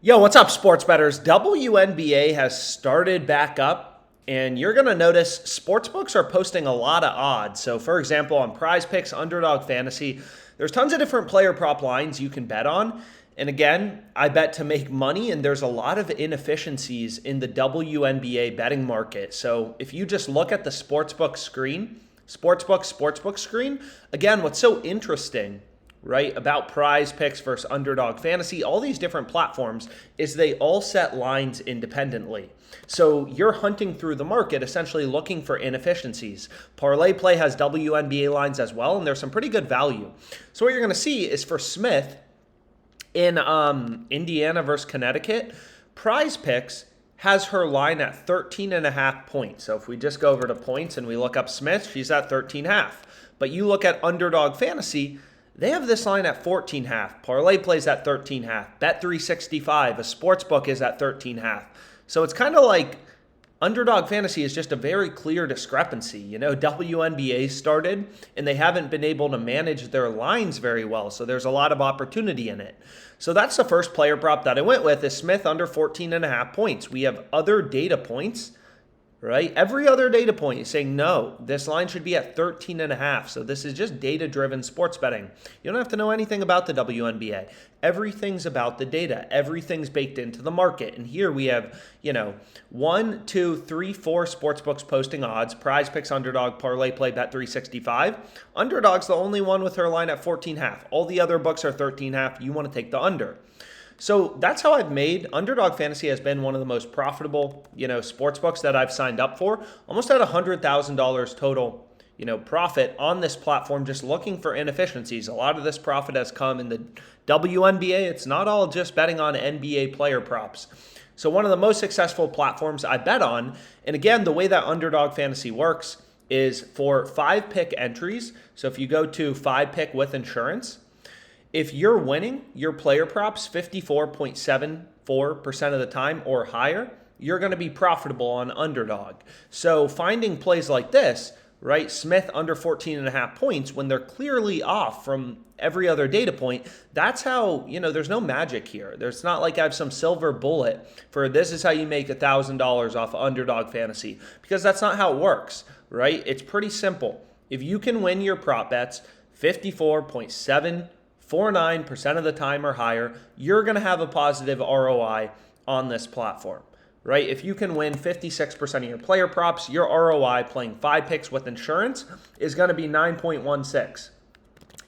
Yo, what's up, sports bettors? WNBA has started back up, and you're going to notice sportsbooks are posting a lot of odds. So, for example, on Prize Picks, Underdog Fantasy, there's tons of different player prop lines you can bet on. And again, I bet to make money, and there's a lot of inefficiencies in the WNBA betting market. So, if you just look at the sportsbook screen, again, what's so interesting, right, about Prize Picks versus Underdog Fantasy, all these different platforms, is they all set lines independently. So you're hunting through the market, essentially looking for inefficiencies. Parlay Play has WNBA lines as well, and there's some pretty good value. So what you're going to see is for Smith in Indiana versus Connecticut, Prize Picks has her line at 13.5 points. So if we just go over to points and we look up Smith, she's at 13.5. But you look at Underdog Fantasy, they have this line at 14.5. Parlay Plays at 13.5. Bet365, a sports book, is at 13.5. So it's kind of like Underdog Fantasy is just a very clear discrepancy. You know, WNBA started and they haven't been able to manage their lines very well. So there's a lot of opportunity in it. So that's the first player prop that I went with, is Smith under 14.5 points. We have other data points, right? Every other data point is saying, no, this line should be at 13.5. So this is just data-driven sports betting. You don't have to know anything about the WNBA. Everything's about the data. Everything's baked into the market. And here we have, 1, 2, 3, 4 sports books posting odds. Prize Picks, Underdog, Parlay Play, Bet365. Underdog's the only one with her line at 14.5. All the other books are 13.5. You want to take the under. So that's how I've made. Underdog Fantasy has been one of the most profitable, sports books that I've signed up for. Almost at $100,000 total, profit on this platform, just looking for inefficiencies. A lot of this profit has come in the WNBA. It's not all just betting on NBA player props. So one of the most successful platforms I bet on, and again, the way that Underdog Fantasy works is for 5-pick entries. So if you go to 5-pick with insurance, if you're winning your player props 54.74% of the time or higher, you're going to be profitable on Underdog. So finding plays like this, right, Smith under 14.5 points when they're clearly off from every other data point, that's how, there's no magic here. There's not like I have some silver bullet for this is how you make $1,000 off Underdog Fantasy, because that's not how it works, right? It's pretty simple. If you can win your prop bets 54.749% of the time or higher, you're going to have a positive ROI on this platform, right? If you can win 56% of your player props, your ROI playing 5 picks with insurance is going to be 9.16.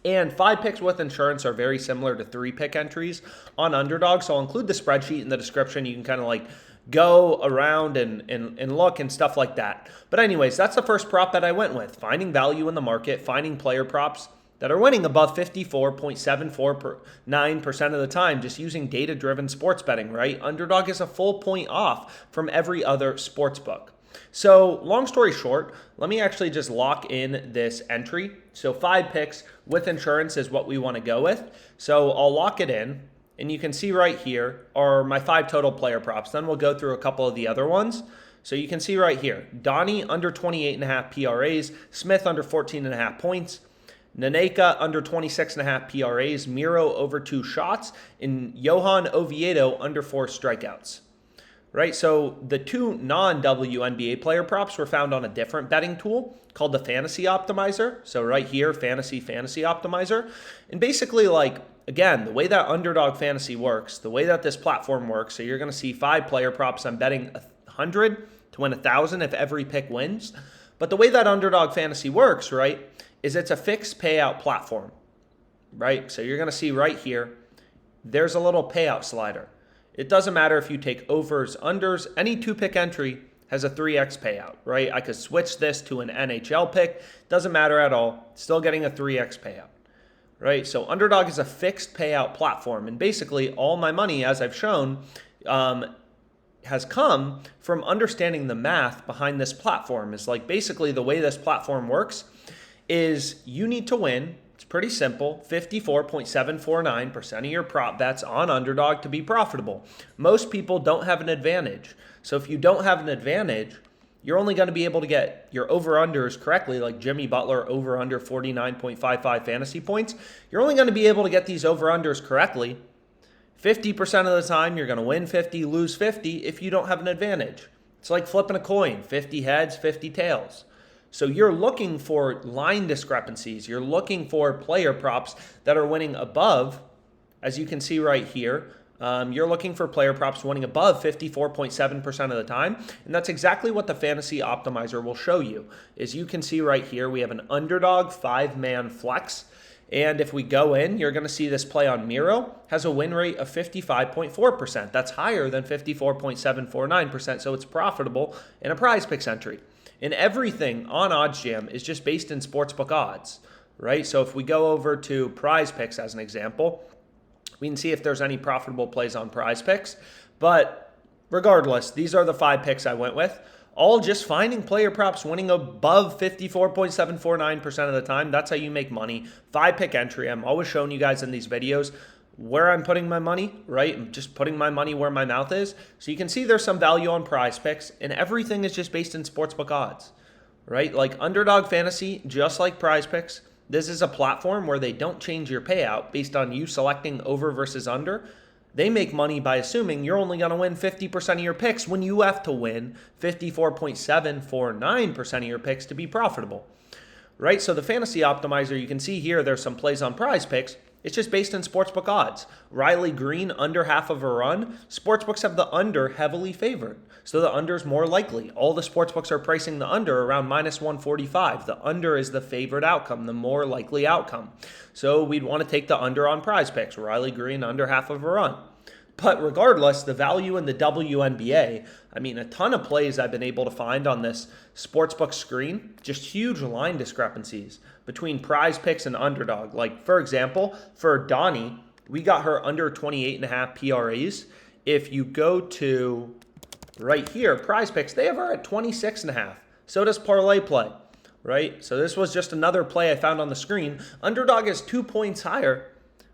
And 5 picks with insurance are very similar to 3-pick entries on Underdog. So I'll include the spreadsheet in the description. You can kind of go around and look and stuff like that. But anyways, that's the first prop that I went with. Finding value in the market, finding player props that are winning above 54.749% of the time, just using data-driven sports betting, right? Underdog is a full point off from every other sports book. So long story short, let me actually just lock in this entry. So 5 picks with insurance is what we want to go with. So I'll lock it in, and you can see right here are my 5 total player props. Then we'll go through a couple of the other ones. So you can see right here, Donnie under 28.5 PRAs, Smith under 14.5 points, Naneka under 26.5 PRAs, Miro over 2 shots, and Johan Oviedo under 4 strikeouts. Right, so the 2 non-WNBA player props were found on a different betting tool called the Fantasy Optimizer. So right here, Fantasy Optimizer. And basically, again, the way that Underdog Fantasy works, the way that this platform works, so you're going to see 5 player props. I'm betting 100 to win 1,000 if every pick wins. But the way that Underdog Fantasy works, right, is it's a fixed payout platform, right? So you're going to see right here, there's a little payout slider. It doesn't matter if you take overs, unders, any 2-pick entry has a 3x payout, right? I could switch this to an NHL pick. Doesn't matter at all. Still getting a 3x payout, right? So Underdog is a fixed payout platform. And basically all my money, as I've shown, has come from understanding the math behind this platform. Is basically the way this platform works is you need to win. It's pretty simple, 54.749% of your prop bets on Underdog to be profitable. Most people don't have an advantage. So if you don't have an advantage, you're only going to be able to get your over-unders correctly, like Jimmy Butler over-under 49.55 fantasy points. You're only going to be able to get these over-unders correctly 50% of the time, you're going to win 50, lose 50 if you don't have an advantage. It's like flipping a coin, 50 heads, 50 tails. So you're looking for line discrepancies. You're looking for player props that are winning above, as you can see right here. You're looking for player props winning above 54.7% of the time. And that's exactly what the Fantasy Optimizer will show you. As you can see right here, we have an Underdog 5-man flex. And if we go in, you're going to see this play on Miro has a win rate of 55.4%. That's higher than 54.749%, so it's profitable in a prize picks entry. And everything on OddsJam is just based in sportsbook odds, right? So if we go over to prize picks as an example, we can see if there's any profitable plays on prize picks. But regardless, these are the 5 picks I went with. All just finding player props winning above 54.749% of the time. That's how you make money. 5-pick entry. I'm always showing you guys in these videos where I'm putting my money, right? I'm just putting my money where my mouth is. So you can see there's some value on prize picks, and everything is just based in sportsbook odds, right? Like Underdog Fantasy, just like prize picks, this is a platform where they don't change your payout based on you selecting over versus under. They make money by assuming you're only going to win 50% of your picks when you have to win 54.749% of your picks to be profitable, right? So the Fantasy Optimizer, you can see here, there's some plays on prize picks. It's just based in sportsbook odds. Riley Green, under half of a run. Sportsbooks have the under heavily favored. So the under is more likely. All the sportsbooks are pricing the under around minus 145. The under is the favored outcome, the more likely outcome. So we'd want to take the under on prize picks. Riley Green, under half of a run. But regardless, the value in the WNBA, I mean, a ton of plays I've been able to find on this sportsbook screen, just huge line discrepancies between prize picks and Underdog. Like, for example, for Donnie, we got her under 28.5 PRAs. If you go to right here, prize picks, they have her at 26.5. So does parlay play, right? So this was just another play I found on the screen. Underdog is 2 points higher,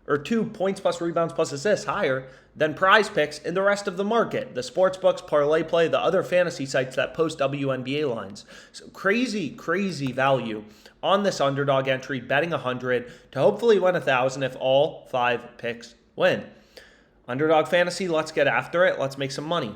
or 2 points plus rebounds plus assists higher than prize picks in the rest of the market. The sports books, parlay play, the other fantasy sites that post WNBA lines. So crazy, crazy value on this Underdog entry, betting 100 to hopefully win 1,000 if all 5 picks win. Underdog Fantasy, let's get after it. Let's make some money.